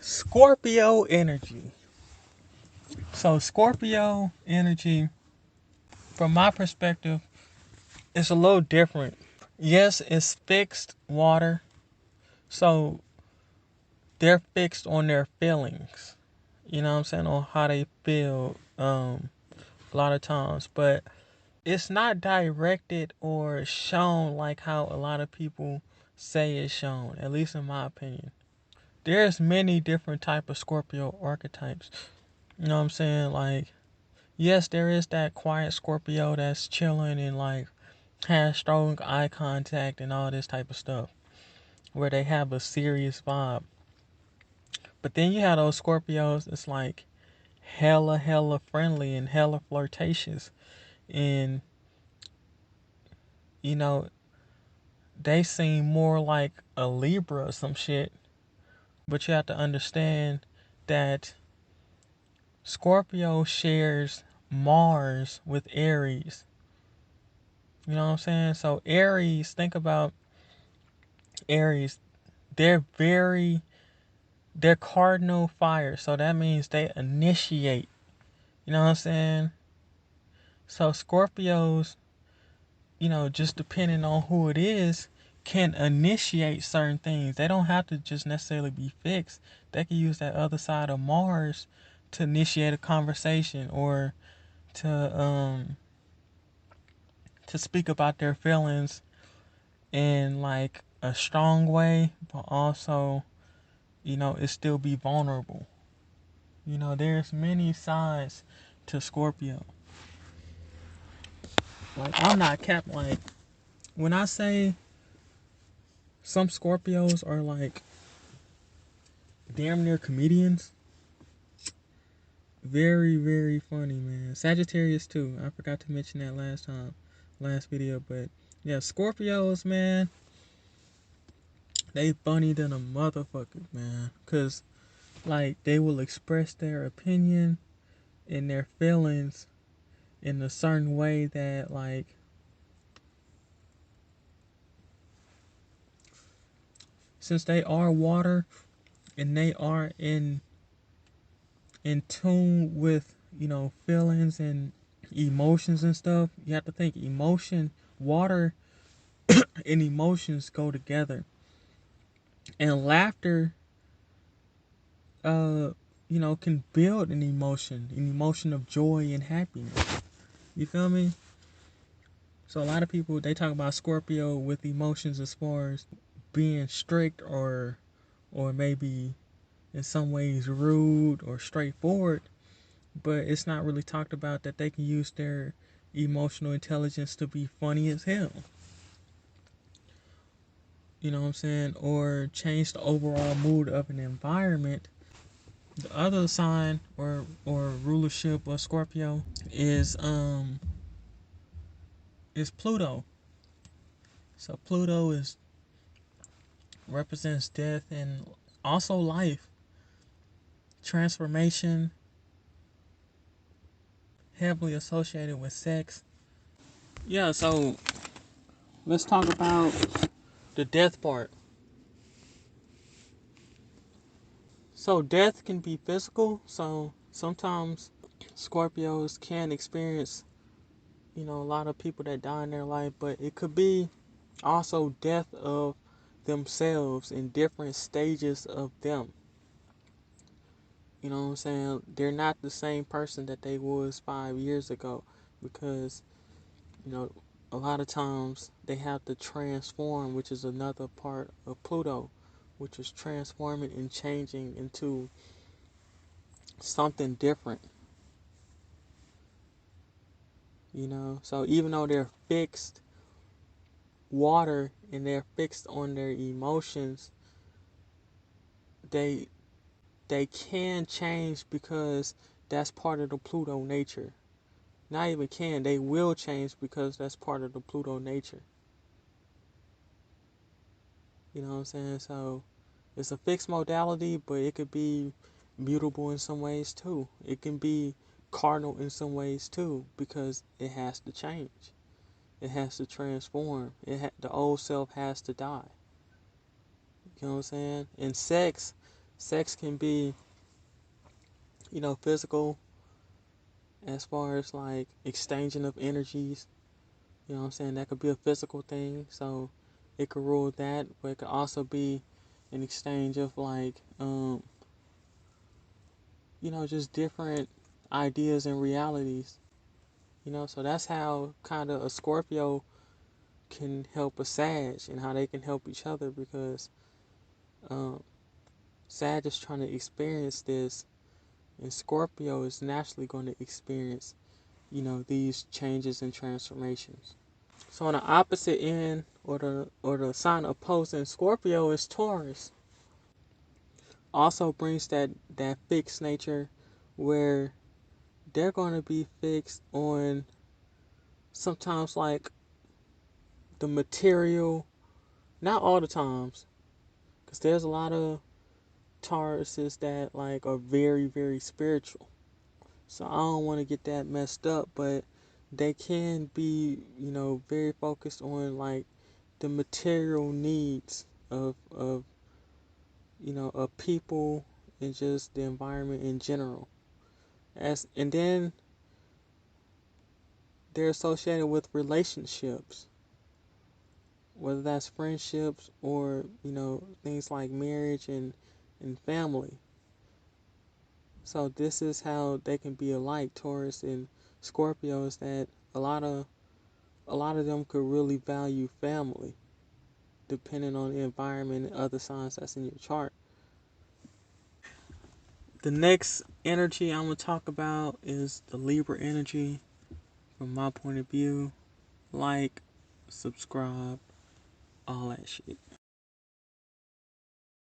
Scorpio Energy. So, Scorpio Energy, from my perspective, is a little different. Yes, it's fixed water. So, they're fixed on their feelings. You know what I'm saying? On how they feel a lot of times. But it's not directed or shown like how a lot of people say it's shown, at least in my opinion. There's many different type of Scorpio archetypes. You know what I'm saying? Like, yes, there is that quiet Scorpio that's chilling and like has strong eye contact and all this type of stuff, where they have a serious vibe. But then you have those Scorpios that's like hella friendly and hella flirtatious, and you know they seem more like a Libra or some shit. But you have to understand that Scorpio shares Mars with Aries. You know what I'm saying? So Aries, think about Aries. They're they're cardinal fire. So that means they initiate. You know what I'm saying? So Scorpios, just depending on who it is, can initiate certain things. They don't have to just necessarily be fixed. They can use that other side of Mars to initiate a conversation or to speak about their feelings in like a strong way, but also, it still be vulnerable. There's many sides to Scorpio. Like, I'm not capping. Like, when I say some Scorpios are like damn near comedians, very funny, man. Sagittarius too. I forgot to mention that last video, but yeah, Scorpios, man, they funny than a motherfucker, man. Cause like they will express their opinion and their feelings in a certain way that, like, since they are water and they are in tune with, feelings and emotions and stuff, you have to think water and emotions go together. And laughter, uh can build an emotion of joy and happiness. You feel me? So a lot of people, they talk about Scorpio with emotions as far as being strict or maybe in some ways rude or straightforward, but it's not really talked about that they can use their emotional intelligence to be funny as hell. You know what I'm saying? Or change the overall mood of an environment. The other sign or rulership of Scorpio is Pluto. So Pluto is represents death and also life, transformation, heavily associated with sex. Yeah, so let's talk about the death part. So death can be physical. So sometimes Scorpios can experience, a lot of people that die in their life, but it could be also death of themselves in different stages of them. You know what I'm saying? They're not the same person that they was 5 years ago because, you know, a lot of times they have to transform, which is another part of Pluto, which is transforming and changing into something different. So even though they're fixed water and they're fixed on their emotions, they they can change because that's part of the Pluto nature. Not even can, they will change because that's part of the Pluto nature. You know what I'm saying? So it's a fixed modality, but it could be mutable in some ways too. It can be cardinal in some ways too because it has to change. It has to transform. The old self has to die. You know what I'm saying? In sex, Sex can be, physical as far as like exchanging of energies. You know what I'm saying? That could be a physical thing. So it could rule that, but it could also be an exchange of like, just different ideas and realities. So that's how kind of a Scorpio can help a Sag and how they can help each other because um, Sag is trying to experience this, and Scorpio is naturally going to experience, these changes and transformations. So on the opposite end, or the sign opposing Scorpio is Taurus. Also brings that fixed nature, where they're going to be fixed on sometimes like the material, not all the times, because there's a lot of Tauruses that like are very very spiritual. So I don't want to get that messed up, but they can be, very focused on like the material needs of people and just the environment in general. And then they're associated with relationships, whether that's friendships or, things like marriage and family. So this is how they can be alike, Taurus and Scorpio, is that a lot of them could really value family depending on the environment and other signs that's in your chart. The next energy I'm going to talk about is the Libra energy from my point of view. Like, subscribe, all that shit.